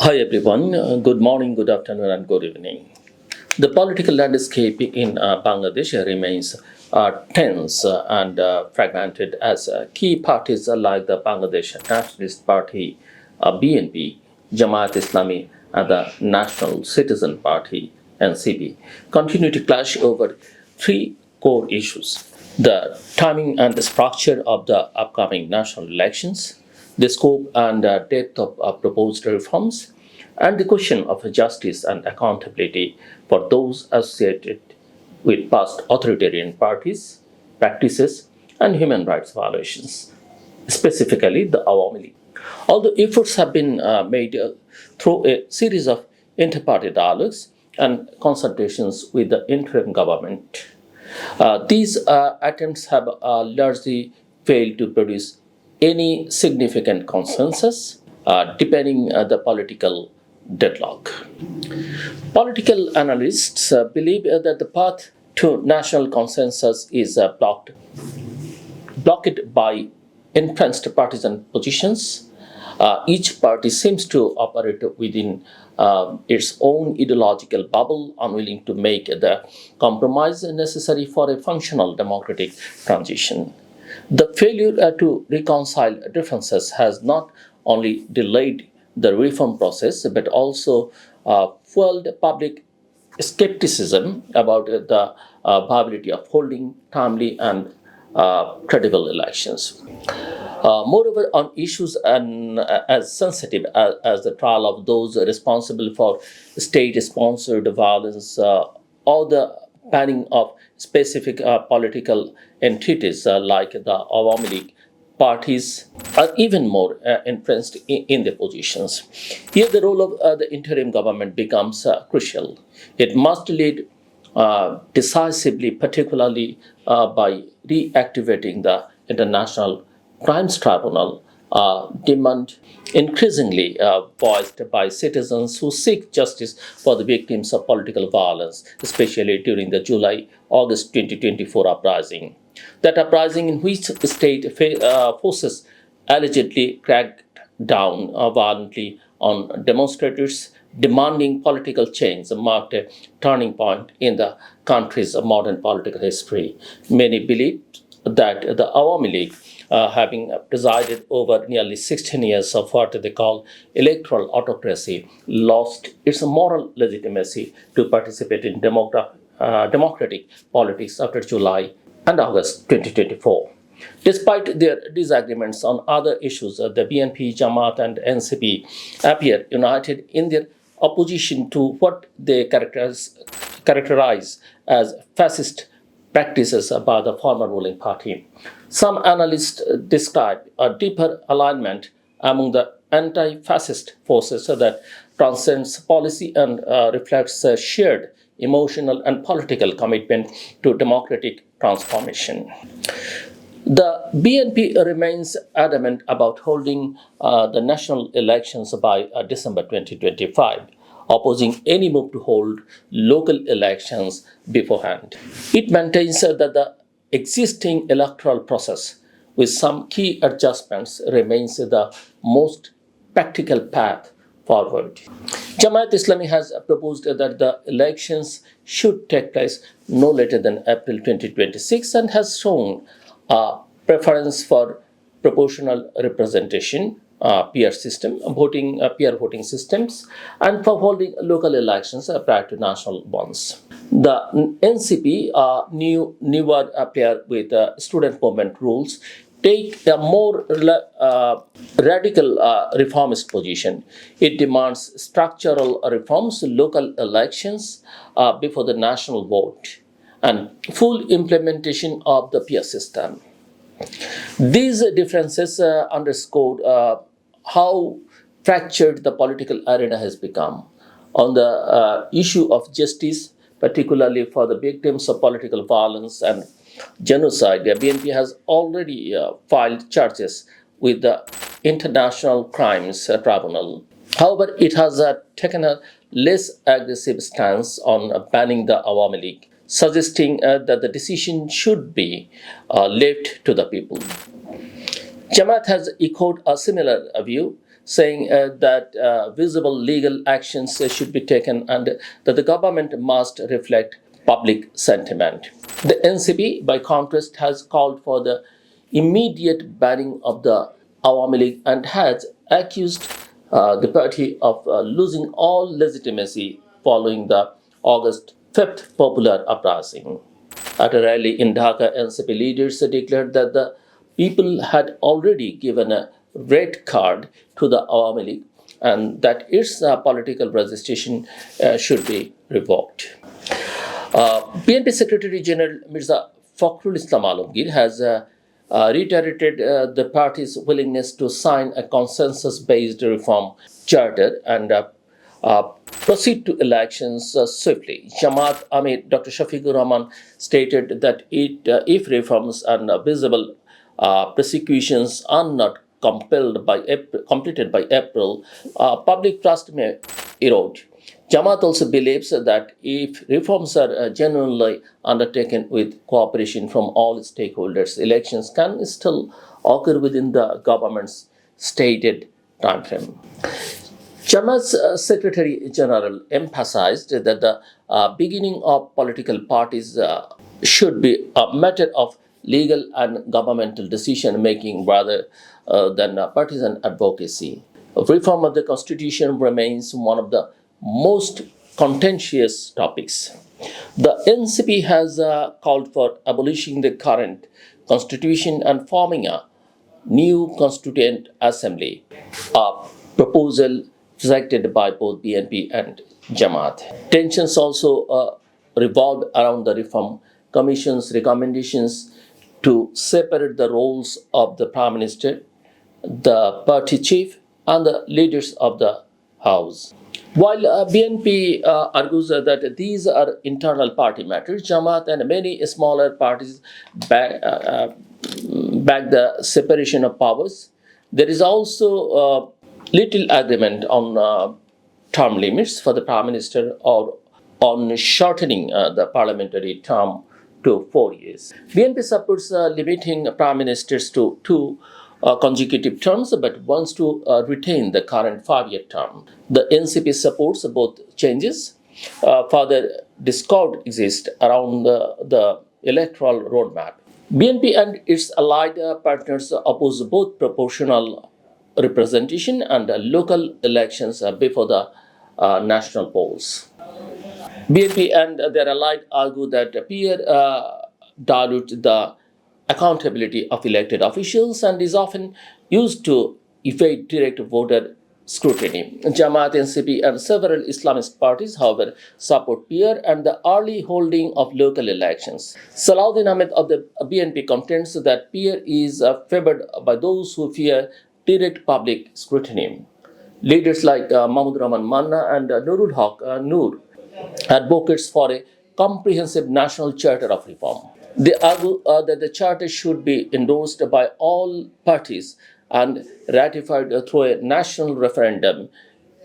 Hi everyone, good morning, good afternoon, and good evening. The political landscape in Bangladesh remains tense and fragmented as key parties like the Bangladesh Nationalist Party, BNP, Jamaat Islami, and the National Citizen Party, NCP, continue to clash over three core issues: the timing and the structure of the upcoming national elections, the scope and depth of proposed reforms, and the question of justice and accountability for those associated with past authoritarian parties, practices, and human rights violations, specifically the Awami League. Although efforts have been made through a series of inter-party dialogues and consultations with the interim government, these attempts have largely failed to produce any significant consensus, deepening the political deadlock. Political analysts believe that the path to national consensus is blocked by entrenched partisan positions. Each party seems to operate within its own ideological bubble, unwilling to make the compromise necessary for a functional democratic transition. The failure to reconcile differences has not only delayed the reform process but also fueled public skepticism about the viability of holding timely and credible elections. Moreover, on issues as sensitive as the trial of those responsible for state sponsored violence or the banning of specific political entities like the Awami League, parties are even more entrenched in their positions. Here, the role of the interim government becomes crucial. It must lead decisively, particularly by reactivating the International Crimes Tribunal, demand increasingly voiced by citizens who seek justice for the victims of political violence, especially during the July-August 2024 uprising. That uprising in which state forces allegedly cracked down violently on demonstrators demanding political change marked a turning point in the country's modern political history. Many believe that the Awami League, having presided over nearly 16 years of what they call electoral autocracy, lost its moral legitimacy to participate in democratic politics after July and August 2024. Despite their disagreements on other issues, the BNP, Jamaat, and NCP appear united in their opposition to what they characterize as fascist practices by the former ruling party. Some analysts describe a deeper alignment among the anti fascist forces that transcends policy and reflects a shared emotional and political commitment to democratic transformation. The BNP remains adamant about holding the national elections by December 2025, opposing any move to hold local elections beforehand. It maintains that the existing electoral process, with some key adjustments, remains the most practical path forward. Jamaat Islami has proposed that the elections should take place no later than April 2026 and has shown a preference for proportional representation, peer voting systems, and for holding local elections prior to national ones. The NCP, newer pair with student movement rules, take a more radical reformist position. It demands structural reforms, local elections before the national vote, and full implementation of the peer system. These differences underscore how fractured the political arena has become. On the issue of justice, particularly for the victims of political violence and genocide, the BNP has already filed charges with the International Crimes Tribunal. However, it has taken a less aggressive stance on banning the Awami League, suggesting that the decision should be left to the people. Jamaat has echoed a similar view, saying that visible legal actions should be taken and that the government must reflect public sentiment. The NCP, by contrast, has called for the immediate banning of the Awami League and has accused the party of losing all legitimacy following the August 5th popular uprising. At a rally in Dhaka, NCP leaders declared that the people had already given a red card to the Awami League and that its political registration should be revoked. BNP Secretary General Mirza Fakhrul Islam Alamgir has reiterated the party's willingness to sign a consensus based reform charter and proceed to elections swiftly. Jamaat Amir Dr. Shafiqur Rahman stated that if reforms and visible prosecutions are not completed by April, public trust may erode. Jamaat also believes that if reforms are genuinely undertaken with cooperation from all stakeholders, elections can still occur within the government's stated timeframe. Jamaat's Secretary General emphasized that the beginning of political parties should be a matter of legal and governmental decision making rather than partisan advocacy. Reform of the constitution remains one of the most contentious topics. The NCP has called for abolishing the current constitution and forming a new constituent assembly, a proposal rejected by both BNP and Jamaat. Tensions also revolved around the Reform Commission's recommendations to separate the roles of the Prime Minister, the party chief, and the leaders of the House. While BNP argues that these are internal party matters, Jamaat and many smaller parties back the separation of powers. There is also little agreement on term limits for the Prime Minister or on shortening the parliamentary term to 4 years. BNP supports limiting prime ministers to two consecutive terms but wants to retain the current 5 year term. The NCP supports both changes. Further discord exists around the electoral roadmap. BNP and its allied partners oppose both proportional representation and local elections before the national polls. BNP and their allied argue that peer dilute the accountability of elected officials and is often used to evade direct voter scrutiny. Jamaat, NCP, and several Islamist parties, however, support peer and the early holding of local elections. Salahuddin Ahmed of the BNP contends that peer is favored by those who fear direct public scrutiny. Leaders like Mahmoud Rahman Manna and Nurul Haq Noor advocates for a comprehensive national charter of reform. They argue that the charter should be endorsed by all parties and ratified through a national referendum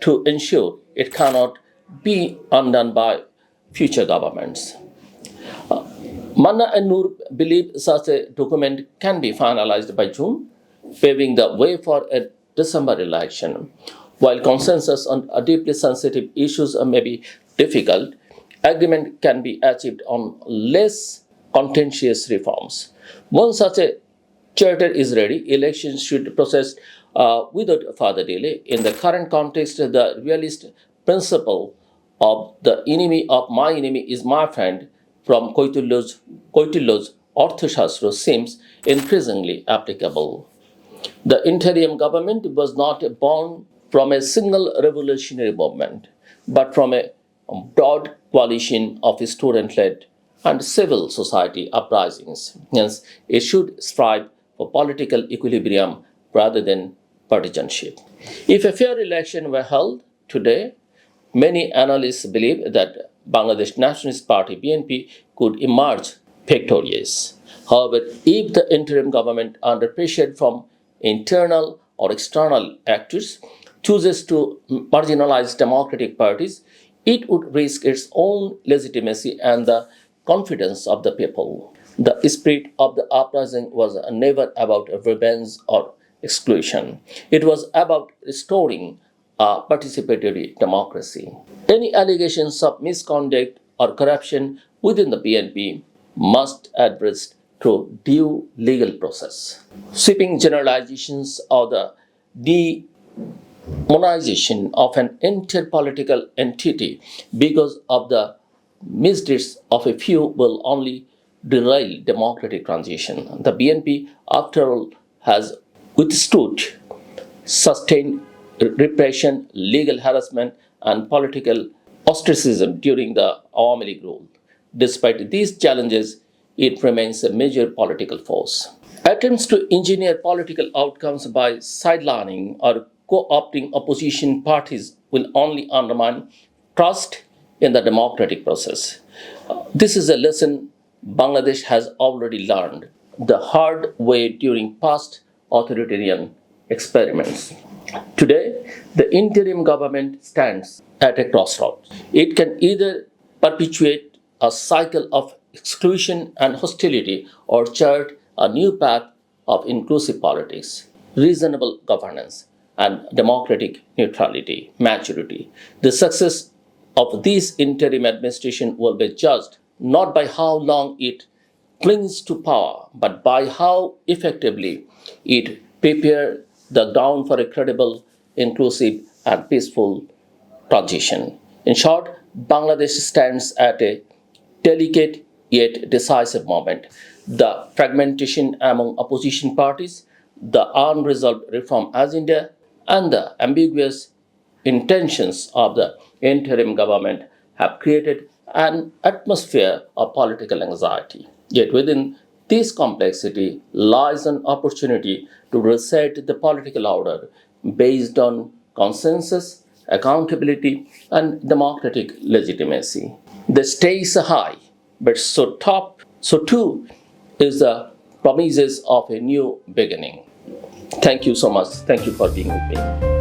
to ensure it cannot be undone by future governments. Manna and Noor believe such a document can be finalized by June, paving the way for a December election. While consensus on deeply sensitive issues may be difficult, agreement can be achieved on less contentious reforms. Once such a charter is ready, elections should proceed without further delay. In the current context, the realist principle of the enemy of my enemy is my friend from Koitullo's Orthoshastra seems increasingly applicable. The interim government was not born from a single revolutionary movement, but from a broad coalition of student-led and civil society uprisings. Hence, it should strive for political equilibrium rather than partisanship. If a fair election were held today, many analysts believe that Bangladesh Nationalist Party (BNP) could emerge victorious. However, if the interim government, under pressure from internal or external actors, chooses to marginalize democratic parties, it would risk its own legitimacy and the confidence of the people. The spirit of the uprising was never about revenge or exclusion. It was about restoring a participatory democracy. Any allegations of misconduct or corruption within the BNP must be addressed through due legal process. Sweeping generalizations of the demonization of an entire political entity because of the misdeeds of a few will only derail democratic transition. The BNP, after all, has withstood sustained repression, legal harassment, and political ostracism during the Awami League rule. Despite these challenges, it remains a major political force. Attempts to engineer political outcomes by sidelining or co opting opposition parties will only undermine trust in the democratic process. This is a lesson Bangladesh has already learned the hard way during past authoritarian experiments. Today, the interim government stands at a crossroads. It can either perpetuate a cycle of exclusion and hostility or chart a new path of inclusive politics, reasonable governance, and democratic neutrality, maturity. The success of this interim administration will be judged not by how long it clings to power, but by how effectively it prepares the ground for a credible, inclusive, and peaceful transition. In short, Bangladesh stands at a delicate yet decisive moment. The fragmentation among opposition parties, the unresolved reform agenda, and the ambiguous intentions of the interim government have created an atmosphere of political anxiety. Yet within this complexity lies an opportunity to reset the political order based on consensus, accountability, and democratic legitimacy. The stakes are high, but so too is the promises of a new beginning. Thank you so much. Thank you for being with me.